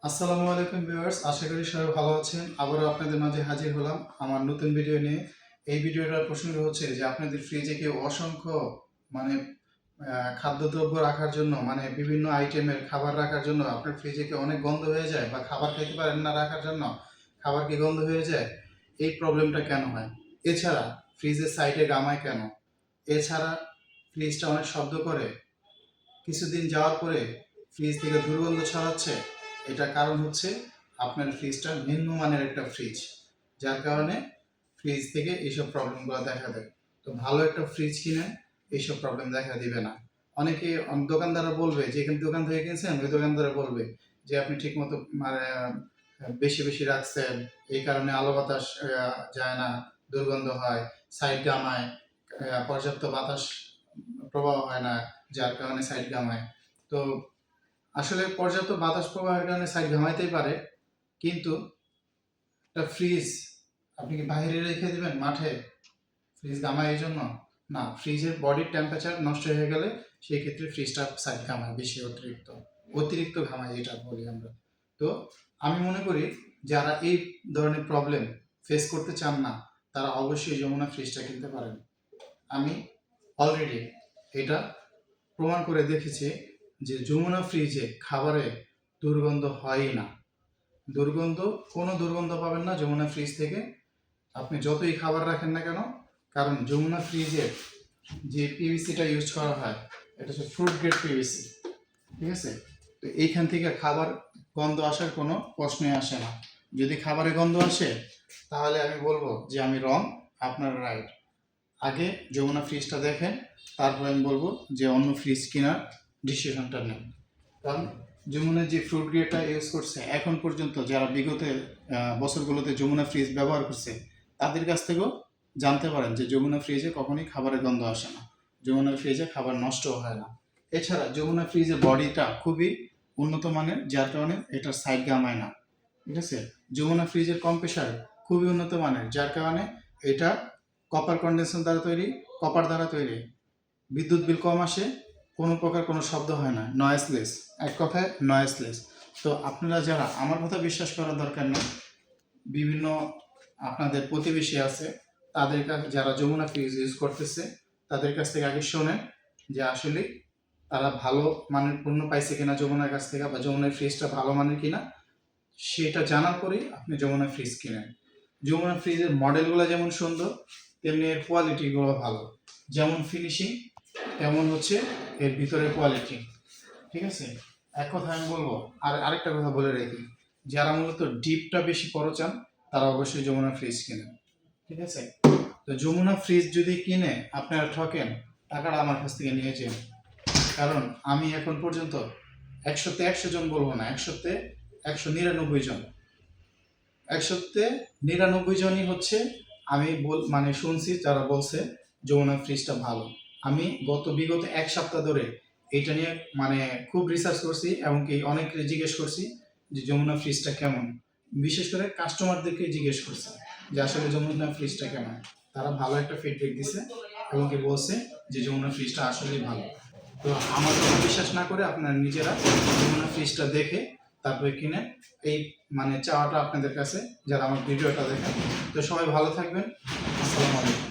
আসসালামু আলাইকুম ভিউয়ার্স, আশা করি সবাই ভালো আছেন। আবারও আপনাদের মাঝে হাজির হলাম আমার নতুন ভিডিও নিয়ে। এই ভিডিওটার প্রসঙ্গ হচ্ছে যে আপনাদের ফ্রিজে কি অসংখ্য মানে খাদ্যদ্রব্য রাখার জন্য বিভিন্ন আইটেমের খাবার রাখার জন্য আপনার ফ্রিজে কি অনেক গন্ধ হয়ে যায়, বা খাবার খেতে পারেন না রাখার জন্য খাবার কি গন্ধ হয়ে যায়? এই প্রবলেমটা কেন হয়? এছাড়া ফ্রিজের সাইডে গামায় কেন? এছাড়া ফ্রিজটা অনেক শব্দ করে, কিছুদিন যাওয়ার পরে ফ্রিজ থেকে দুর্গন্ধ ছড়াচ্ছে। এটা কারণ হচ্ছে আপনার ফ্রিজটা নিম্নমানের একটা ফ্রিজ, যার কারণে ফ্রিজ থেকে এইসব প্রবলেমগুলো দেখা দেয়। তো ভালো একটা ফ্রিজ কিনে এইসব প্রবলেম দেখা দিবে না। অনেকে দোকানদাররা বলবে যে এখানে দোকান থেকে কিনছেন, ওই দোকানদাররা বলবে যে আপনি ঠিক মতো বেশি বেশি রাখছেন, এই কারণে আলো বাতাস যায় না, দুর্গন্ধ হয়, সাইড গামায়, পর্যাপ্ত বাতাস প্রবাহ হয় না, যার কারণে সাইড ঘামায়। তো আসলে পর্যাপ্ত বাতাস প্রবাহের কারণে সাইড ঘামাইতেই পারে, কিন্তু একটা ফ্রিজ আপনি কি বাইরে রেখে দিবেন মাঠে? ফ্রিজ ঘামায় এই জন্য না, ফ্রিজের বডির টেম্পারেচার নষ্ট হয়ে গেলে সেই ক্ষেত্রে ফ্রিজটা সাইড ঘামায় বেশি, অতিরিক্ত ঘামায় যেটা বলি আমরা। তো আমি মনে করি যারা এই ধরনের প্রবলেম ফেস করতে চান না, তারা অবশ্যই যমুনা ফ্রিজটা কিনতে পারেন। আমি অলরেডি এটা প্রমাণ করে দেখেছি যে যমুনা ফ্রিজে খাবারে দুর্গন্ধ হয়ই না। কোনো দুর্গন্ধ পাবেন না যমুনা ফ্রিজ থেকে, আপনি যতই খাবার রাখেন না কেন। কারণ যমুনা ফ্রিজে যে পিভিসিটা ইউজ করা হয়, এটা হচ্ছে ফ্রুট গ্রেড পিভিসি, ঠিক আছে? তো এইখান থেকে খাবার গন্ধ আসার কোনো প্রশ্নই আসে না। যদি খাবারে গন্ধ আসে তাহলে আমি বলবো যে আমি রং, আপনারা রাইট। আগে যমুনা ফ্রিজটা দেখেন, তারপর আমি বলবো যে অন্য ফ্রিজ কেনার ডিসিশনটা নেন। কারণ যমুনার যে ফ্রুট গ্রেডটা ইউজ করছে, এখন পর্যন্ত যারা বিগত বছরগুলোতে যমুনা ফ্রিজ ব্যবহার করছে, তাদের কাছ থেকেও জানতে পারেন যে যমুনা ফ্রিজে কখনোই খাবারের গন্ধ আসে না, যমুনা ফ্রিজে খাবার নষ্টও হয় না। এছাড়া যমুনা ফ্রিজের বডিটা খুবই উন্নত মানের, যার কারণে এটার সাইড গামায় না, ঠিক আছে? যমুনা ফ্রিজের কম্প্রেসার খুবই উন্নত মানের, যার কারণে এটা কপার দ্বারা তৈরি, বিদ্যুৎ বিল কম আসে, কোনো প্রকার কোনো শব্দ হয় না, নয়েসলেস, এক কথায় নয়েসলেস। তো আপনারা যারা, আমার কথা বিশ্বাস করার দরকার নেই, বিভিন্ন আপনাদের প্রতিবেশী আছে, তাদের কাছে যারা যমুনা ফ্রিজ ইউজ করতেছে, তাদের কাছ থেকে আগে শোনেন যে আসলে তারা ভালো মানের পণ্য পাইছে কিনা যমুনার কাছ থেকে, বা যমুনার ফ্রিজটা ভালো মানের কিনা, সেটা জানার পরেই আপনি যমুনা ফ্রিজ কিনেন। যমুনা ফ্রিজের মডেলগুলো যেমন সুন্দর, তেমনি এর কোয়ালিটিগুলো ভালো। যেমন ফিনিশিং, তেমন হচ্ছে এর ভিতরের কোয়ালিটি, ঠিক আছে? এক কথা আমি বলবো। আর আরেকটা কথা বলে রাখি, যারা মূলত ডিপটা বেশি বড় চান, তারা অবশ্যই যমুনা ফ্রিজ কিনেন, ঠিক আছে? তো যমুনা ফ্রিজ যদি কিনে আপনারা ঠকেন, টাকাটা আমার কাছ থেকে নিয়ে যান। কারণ আমি এখন পর্যন্ত 100তে 100 জন বলবো না, 100তে 199 জন, 100তে 99 জনই হচ্ছে আমি শুনছি যারা বলছে যমুনা ফ্রিজটা ভালো। আমি বিগত এক সপ্তাহ ধরে এটা নিয়ে খুব রিসার্চ করছি, এমনকি অনেককে জিজ্ঞেস করছি যে যমুনা ফ্রিজটা কেমন। বিশেষ করে কাস্টমারদেরকে জিজ্ঞেস করছি যে আসলে যমুনা ফ্রিজটা কেমন। তারা ভালো একটা ফিডব্যাক দিছে এবং কি বলছে যে যমুনা ফ্রিজটা আসলেই ভালো। তো আমার কথা বিশ্বাস না করে আপনারা নিজেরা যমুনা ফ্রিজটা দেখে তারপরে কিনে, এই চাওয়াটা আপনাদের কাছে, যারা আমার ভিডিওটা দেখেন। তো সবাই ভালো থাকবেন। আসসালামু আলাইকুম।